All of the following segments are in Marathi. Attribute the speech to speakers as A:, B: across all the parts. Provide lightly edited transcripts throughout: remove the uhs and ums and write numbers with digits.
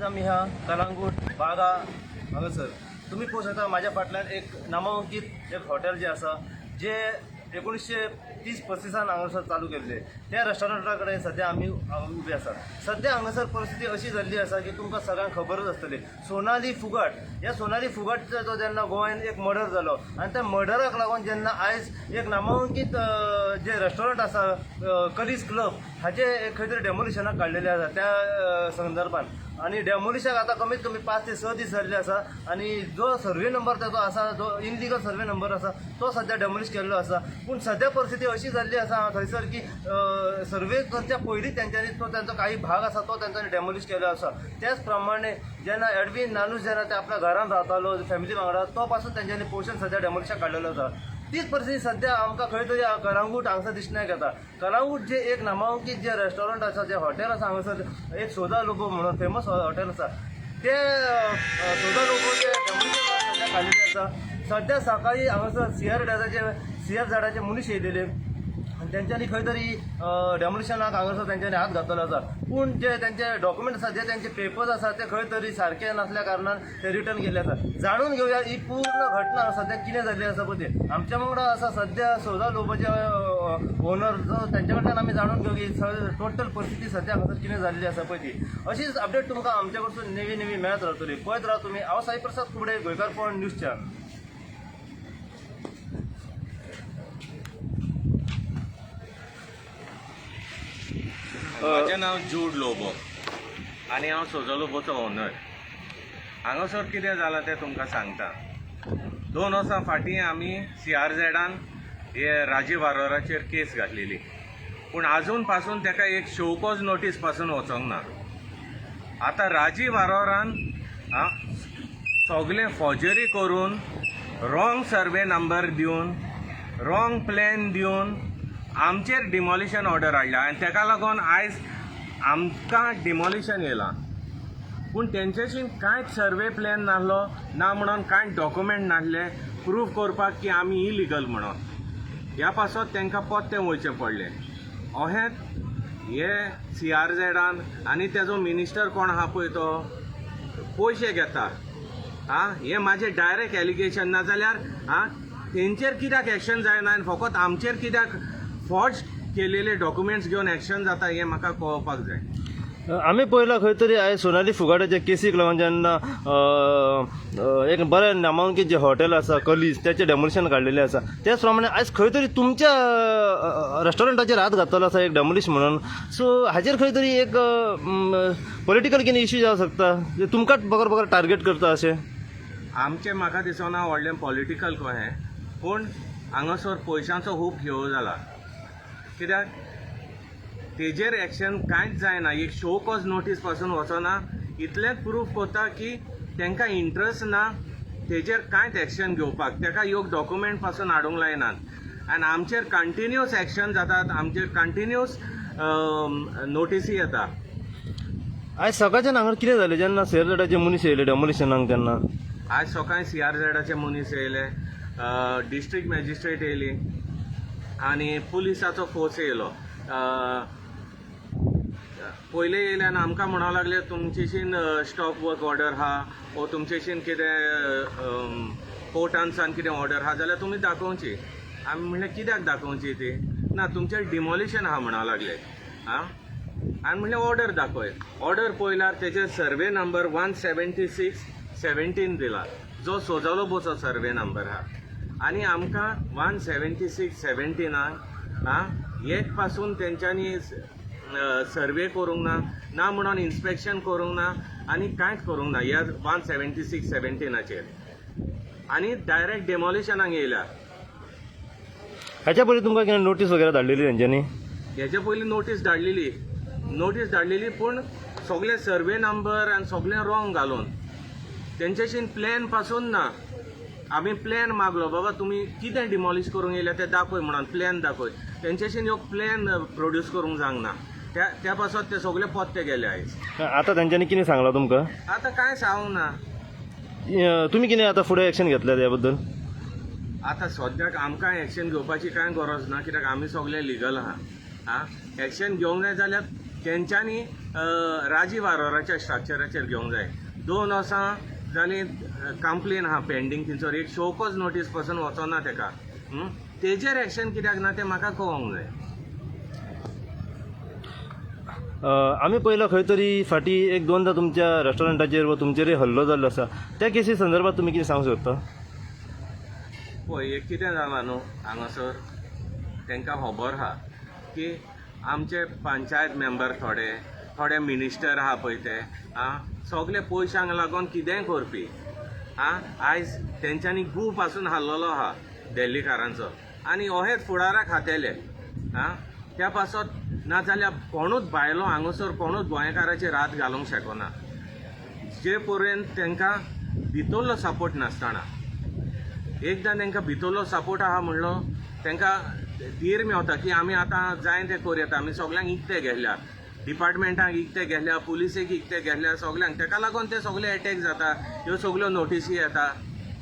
A: आम्ही ह्या कलांगूट बागा हांगासर तुम्ही पळोवंक शकता माझ्या फाटल्यान एक नामांकीत एक हॉटेल जे आसा जे 1930-35 हांगासर चालू केल्ले त्या रेस्टॉरंटा कडेन सध्या आमी उबे आसात। सध्या हांगासर परिस्थिती अशी जाल्ली आसा की तुमकां सगळ्यांक खबरच आसतली सोनाली फुगाट ह्या सोनाली फुगाटचो जेन्ना गोंयांत एक मर्डर जालो आनी त्या मर्डराक लागून जेन्ना आयज एक नामांकीत जे रेस्टॉरंट आसा कलीज क्लब हाचे एक खंय तरी डेमोलिशनाक काडलेले आसा त्या संदर्भात आणि डेमोलिशनाक आता कमीत कमी 5 ते 6 दीस जाल्ले आसा आणि जो सर्वे नंबर ताचो आसा जो इनलिगल सर्वे नंबर आसा तो सध्या डेमोलिश केल्लो आसा। पूण सध्या परिस्थिती अशी जाल्ली आसा थंयसर की सर्वे करच्या पयलीं तेंच्यांनी तो तांचो काही भाग आसा तो तेंच्यांनी डेमोलिश केल्लो आसा। त्याच प्रमाणे जेन्ना एडवीन नानूस जेन्ना ते आपल्या घरान रावतालो फॅमिली वांगडा तो पासून तेंच्यांनी पोर्शन सध्या डेमोलिशाक काडलेलो आसा। तीच परिस्थिती सध्या आमकां खंय तरी कलांगूट हांगासर दिसण्याक येता। कलांगूट जे एक नामांकीत जे रेस्टॉरंट आसा जे हॉटेल आसा हांगासर एक सोदा लोबो म्हणून फेमस हॉटेल आसा ते सोदा लोबोचे डेमोलिशन सध्या काडिल्ले आसा। सध्या सकाळी हांगासर सीआर झाडाचे मनीस येयलेले आनी तेंच्यांनी खंय तरी डेमोलिशनाक हांगासर तेंच्यांनी हात घातलेलो आसा। पूण जे तेंचे डॉक्युमेंट आसा जे तेंचे पेपर्स आसा ते खंय तरी सारके नासल्या कारणान ते रिटर्न केल्ले आसा। जाणून घेवया ही पूर्ण घटना सध्या कितें जाल्ली आसा पळय ती। आमच्या वांगडा आसा सध्या सोदा लोबोचे ओनर जो तेंचे कडल्यान आमी जाणून घेवया की टोटल परिस्थिती सध्या हांगासर कितें जाल्ली आसा पळय ती। अशीच अपडेट तुमकां आमच्या कडसून नवी मेळत रावतली। पळयत राव तुमी। हांव साई प्रसाद कुबडे गोंयकार पॉयंट न्यूज चॅनल।
B: माझे नाव जूड लोबो आणि हांव सोजा लोबोचो ओनर। हांगासर कितें जालां तें तुमकां सांगता। 2 वर्सां फाटीं आमी CRZान हे राजीव आरोराचेर केस घातलेली पूण आजून पासून ताका एक शोकॉज नोटीस पासून वचोंक ना। आतां राजीव आरोरान सगळें फॉर्जरी करून रॉंग सर्वे नंबर दिवन रॉंग प्लॅन दिवन आमचेर डिमॉलिशन ऑर्डर हाडल्या आनी ताका लागून आयज आमकां डिमॉलिशन येयलां। पूण तेंच्याशी कांयच सर्वे प्लॅन नासलो ना म्हणून कांय डॉक्युमेंट नासले प्रूफ करपाक की आमी इलिगल म्हणून। ह्या पासत तांकां पत्तें वयचें पडलें। अहें हे CRZान आनी तेजो मिनिस्टर कोण आहा पळय तो पयशे घेता हे म्हाजें डायरेक्ट एलिगेशन ना जाल्यार तेंचेर कित्याक एक्शन जायना आनी फकत आमचेर कित्याक फॉर्ज केलेले डॉक्युमेंट्स घेवन एक्शन जाता हें म्हाका कळपाक जाय।
A: आमी पळयलां खंय तरी आयज सोनाली फुगाटाच्या केसीक लागून जेन्ना एक बरें नामांकीत जे हॉटेल आसा कलीज त्याचे डेमोलिशन काडलेलें आसा त्याच प्रमाणे आयज खंय तरी तुमच्या रेस्टॉरंटाचेर हात घातलो आसा एक डेमोलिश म्हणून। सो हाचेर खंय तरी एक पॉलिटिकल कितें इश्यू जावंक शकता जे तुमकांच बगर टार्गेट करता अशें।
B: आमचें म्हाका दिसना व्हडलें पॉलिटिकल कहें पूण हांगासर पयशांचो खूब घेव जाला कित्याक तेजेर एक्शन कांयच जायना। एक शो कॉज नोटीस पासून वचना इतलेंच प्रूफ करता की तांकां इंट्रस्ट ना तेजेर कांयच एक्शन घेवपाक ताका योग डॉक्युमेंट पासून हाडूंक लायनात आनी आमचेर कंटिन्युअस एक्शन जातात आमचेर कंटिन्युअस नोटीसी येता।
A: आयज सकाळच्यान हांगा कितें जालें जेन्ना CRZाचे मनीस येयले डेमोलिशनाक तेन्ना
B: आज सकाळीं CRZाचे मनीस येयले डिस्ट्रिक्ट मॅजिस्ट्रेट येयली आनी पुलिसाचो फोर्स येयलो। पयले येयले आनी आमकां म्हणूंक लागले तुमचेशीन स्टॉप वर्क ऑर्डर आहा वो तुमचेशीन कितें कोर्टान सान कितें ऑर्डर आहा जाल्यार तुमी दाखोवची। आमी म्हणलें कित्याक दाखोवची ती ना तुमचेर डिमॉलिशन आहा म्हणूंक लागले आनी म्हणलें ऑर्डर दाखय। ऑर्डर पळयल्यार तेजेर सर्वे नंबर 176-17 दिला जो सोजा लोबोचो सर्वे नंबर आहा आनी आमकां 176-17 एक पासून तेंच्यांनी सर्वे करूंक ना म्हणून इन्स्पेक्शन करूंक ना आनी कांयच करूंक ना ह्या 176-17 आनी डायरेक्ट डेमॉलिशनाक येयल्या।
A: हाच्या पयलीं तुमकां कितें नोटीस वगैरे धाडलेली तेंच्यांनी?
B: हेच्या पयलीं नोटीस धाडलेली पूण सगळे सर्वे नंबर आनी सगळें रॉंग घालून तेंच्याशीन प्लॅन पासून ना। आमी प्लॅन मागलो बाबा तुमी कितें डिमॉलिश करूंक येयल्या तें दाखय म्हणून प्लॅन दाखय तेंच्याशीन ह्यो प्लॅन प्रोड्यूस करूंक जावंक ना त्या पासत ते सगळे पत्ते गेले आयज।
A: आतां तेंच्यांनी कितें सांगलां तुमकां?
B: आतां कांय सांगूंक ना।
A: तुमी कितें आतां फुडें एक्शन घेतल्या त्या बद्दल?
B: आतां सद्याक आमकां एक्शन घेवपाची कांय गरज ना कित्याक आमी सगळे लिगल आहा एक्शन घेवंक जाय जाल्यार तेंच्यांनी राजीव अरोराच्या स्ट्रक्चराचेर घेवंक जाय 2 वर्सां जाली कंप्लेन आहा पेंडींग थिंचोर एक शोकोज नोटीस पासून वचोना तेका तेजेर एक्शन कित्याक ना तें म्हाका कळोंक जाय.
A: आमी पयलो खंय तरी फाटी 1-2दा तुमच्या रेस्टॉरंटाचेर वा तुमचेरय हल्लो जाल्लो आसा. त्या केसी संदर्भात तुमी कितें सांगूंक सोदता?
B: पळय एक कितें जालां न्हू हांगासर तांकां खबर आहा की आमचे पंचायत मेंबर थोडे मिनिस्टर आहा पळय ते सगळे पयशांक लागून कितेंय करपी आयज तेंच्यांनी गू पासून हाल्लोलो आहा दिल्लीकारांचो आनी अहेच फुडाराक खातेले त्या पासत नाजाल्यार कोणूच भायलो हांगासर कोणूच गोंयकाराचेर हात घालूंक शकना जे पर्यंत तांकां भितरलो सपोर्ट नासतना एकदां तांकां भितरलो सपोर्ट आहा म्हणलो तांकां धीर मेवता की आमी आतां जाय तें करूं आमी सगल्यांक इकते गेल्या डिपार्टमेंटाक इकते गेल्या पुलिसेक इकते गेल्या सगल्यांक ताका लागून ते सगळे अटॅक जाता ह्यो सगल्यो नोटीसी येता.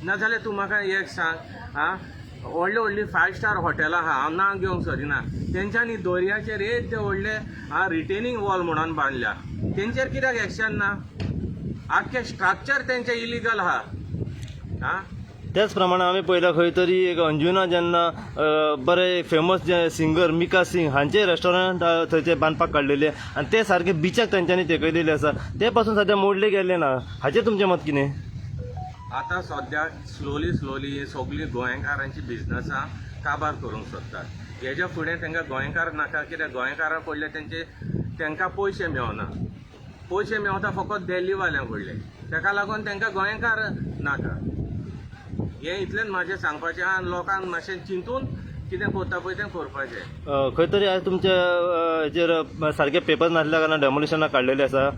B: नाजाल्यार तूं म्हाका एक सांग व्हडलीं 5 स्टार हॉटेलां आहा हांव नांव घेवंक सोदिना तेंच्यांनी दर्याचेर एक ते व्हडले रिटेनिंग वॉल म्हणून बांदल्या तेंचेर कित्याक एक्शन ना? आख्खें स्ट्रक्चर तेंचें इलिगल आहा.
A: त्याच प्रमाणे आमी पळयला खंय तरी एक अंजुना जेन्ना बरे फेमस जे सिंगर मिका सिंग हांचे रेस्टॉरंट थंयचे बांदपाक काडलेले आनी ते सारके बिचाक तांच्यांनी तेकयलेले आसा ते पासून सद्या मोडले गेल्ले ना. हाचेर तुमचें मत कितें?
B: आतां सद्याक स्लोली सगळीं गोंयकारांची बिजनसां काबार करूंक सोदतात. हेज्या फुडें तांकां गोंयकार नाका कित्याक गोंयकारां पडले तांकां पयशे मेवना. पयशे मेवता फकत दिल्लीवाल्यांक पडले ताका लागून तांकां गोंयकार नाका. हें इतलेंच म्हाजें सांगपाचें आनी लोकांक मातशें चिंतून कितें करता पळय तें करपाचें.
A: खंय तरी आयज तुमच्या हेचेर सारके पेपर नासल्या कारणान डेमोलिशनाक काडलेले आसा.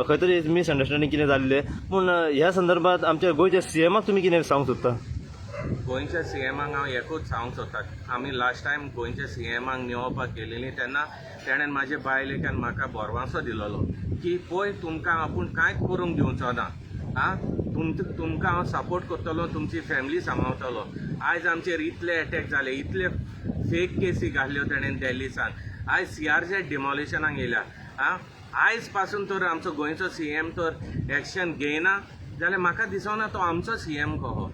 A: खंय तरी मिसअंडरस्टँडींग कितें जाल्लें पूण ह्या संदर्भात आमच्या गोंयच्या सीएमाक तुमी कितें सांगूंक सोदता?
B: गोंयच्या सीएमाक हांव एकूच सांगूंक सोदता आमी लास्ट टायम गोंयच्या सीएमाक निवडपाक गेलेलीं तेन्ना तेणेन म्हाजे बायलेच्यान म्हाका बोरवांसो दिलोलो की पळय तुमकां आपूण कांयच करूंक दिवचो ना तुमकां हांव सपोर्ट करतलो तुमची फॅमिली सांबाळटलो. आयज आमचेर इतले अटॅक जाले इतले फेक केसी घाल्ल्यो तेणेन दिल्लीसान आयज CRZ डिमॉलिशनाक येयल्या आयज पासून तर आमचो गोंयचो CM तर एक्शन घेयना जाल्यार म्हाका दिसना तो आमचो CM कहो.